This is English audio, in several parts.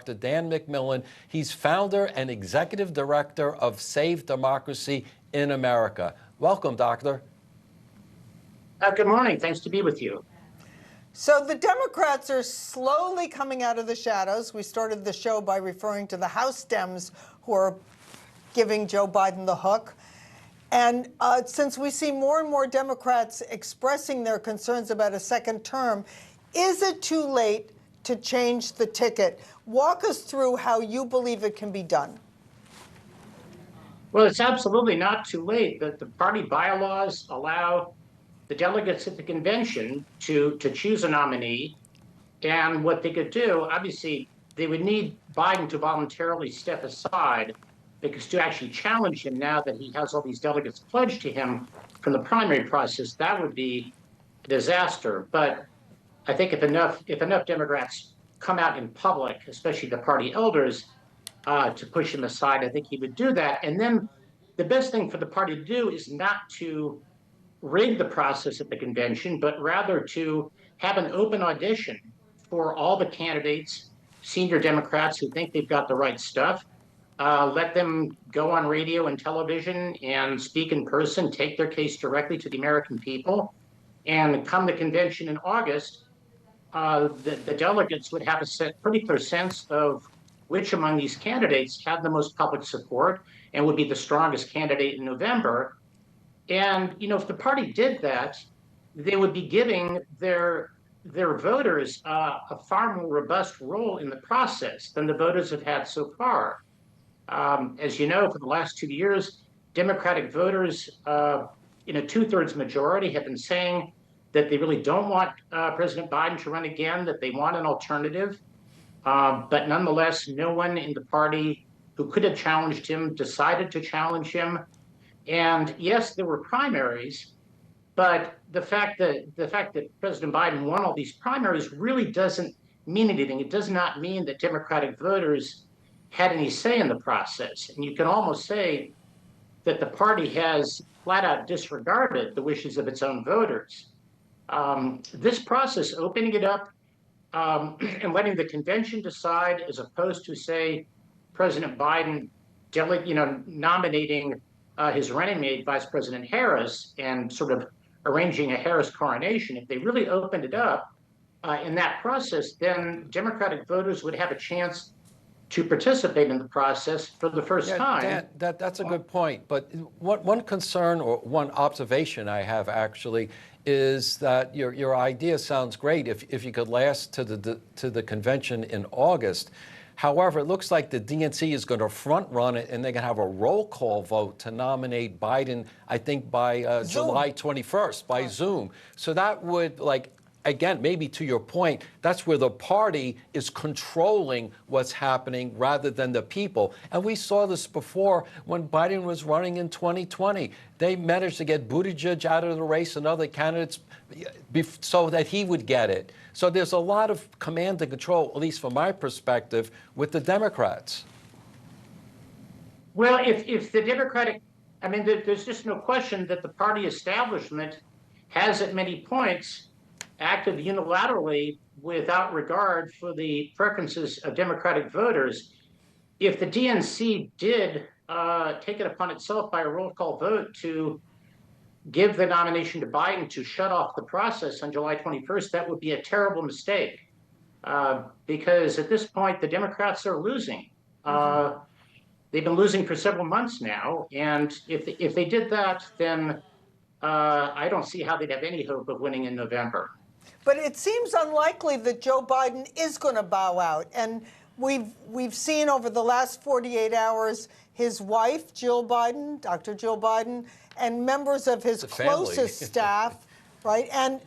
Dr. Dan McMillan. He's founder and executive director of Save Democracy in America. Welcome, Doctor. Good morning. Thanks to be with you. So the Democrats are slowly coming out of the shadows. We started the show by referring to the House Dems who are giving Joe Biden the hook. And since we see more and more Democrats expressing their concerns about a second term, is it too late to change the ticket? Walk us through how you believe it can be done. Well, it's absolutely not too late. The party bylaws allow the delegates at the convention to choose a nominee. And what they could do, obviously, they would need Biden to voluntarily step aside, because to actually challenge him now that he has all these delegates pledged to him from the primary process, that would be a disaster. But I think if enough Democrats come out in public, especially the party elders, to push him aside, I think he would do that. And then the best thing for the party to do is not to rig the process at the convention, but rather to have an open audition for all the candidates, senior Democrats who think they've got the right stuff. Let them go on radio and television and speak in person, take their case directly to the American people. And come the convention in August, the delegates would have a pretty clear sense of which among these candidates had the most public support and would be the strongest candidate in November. And, you know, if the party did that, they would be giving their voters a far more robust role in the process than the voters have had so far. As you know, for the last 2 years, Democratic voters, in a 2/3 majority, have been saying that they really don't want President Biden to run again, that they want an alternative. But nonetheless, no one in the party who could have challenged him decided to challenge him. And yes, there were primaries, but the fact that President Biden won all these primaries really doesn't mean anything. It does not mean that Democratic voters had any say in the process. And you can almost say that the party has flat out disregarded the wishes of its own voters. This process, opening it up and letting the convention decide, as opposed to, say, President Biden nominating his running mate, Vice President Harris, and sort of arranging a Harris coronation, if they really opened it up in that process, then Democratic voters would have a chance to participate in the process for the first time. Dan, that's a good point. But one concern or one observation I have actually is that your idea sounds great if you could last to the convention in August. However, it looks like the DNC is going to front run it, and they're going to have a roll call vote to nominate Biden, I think, by July 21st, by Zoom. So that would, again, maybe to your point, that's where the party is controlling what's happening rather than the people. And we saw this before when Biden was running in 2020. They managed to get Buttigieg out of the race and other candidates so that he would get it. So there's a lot of command and control, at least from my perspective, with the Democrats. Well, if the Democratic, I mean, there's just no question that the party establishment has at many points acted unilaterally without regard for the preferences of Democratic voters. If the DNC did take it upon itself by a roll call vote to give the nomination to Biden to shut off the process on July 21st, that would be a terrible mistake, because at this point, the Democrats are losing. They've been losing for several months now, and if they did that, then I don't see how they'd have any hope of winning in November. But it seems unlikely that Joe Biden is going to bow out. And we've seen over the last 48 hours his wife, Jill Biden, Dr. Jill Biden, and members of his closest staff, right? And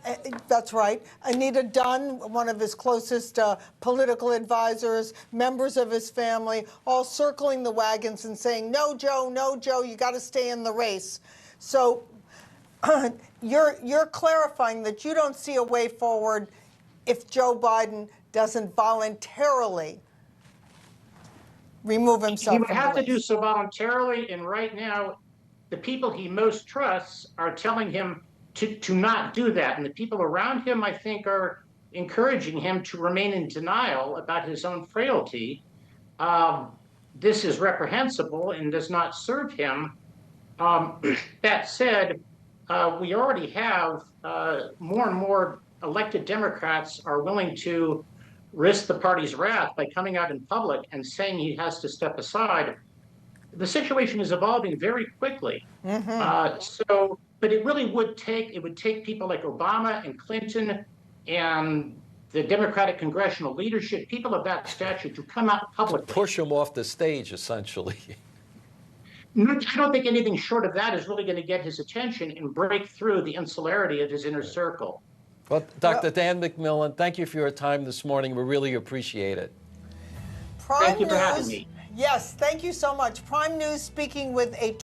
that's right. Anita Dunn, one of his closest political advisors, members of his family, all circling the wagons and saying, no, Joe, you got to stay in the race. So you're clarifying that you don't see a way forward if Joe Biden doesn't voluntarily remove himself. He would have to do so voluntarily, and right now, the people he most trusts are telling him to not do that. And the people around him, I think, are encouraging him to remain in denial about his own frailty. this is reprehensible and does not serve him. That said, we already have more and more elected Democrats are willing to risk the party's wrath by coming out in public and saying he has to step aside. The situation is evolving very quickly. But it really would take people like Obama and Clinton and the Democratic congressional leadership, people of that stature, to come out publicly. Push him off the stage, essentially. I don't think anything short of that is really going to get his attention and break through the insularity of his inner circle. Well, Dr. Dan McMillan, thank you for your time this morning. We really appreciate it. Prime Thank you for News, having me. Yes, thank you so much. Prime News speaking with a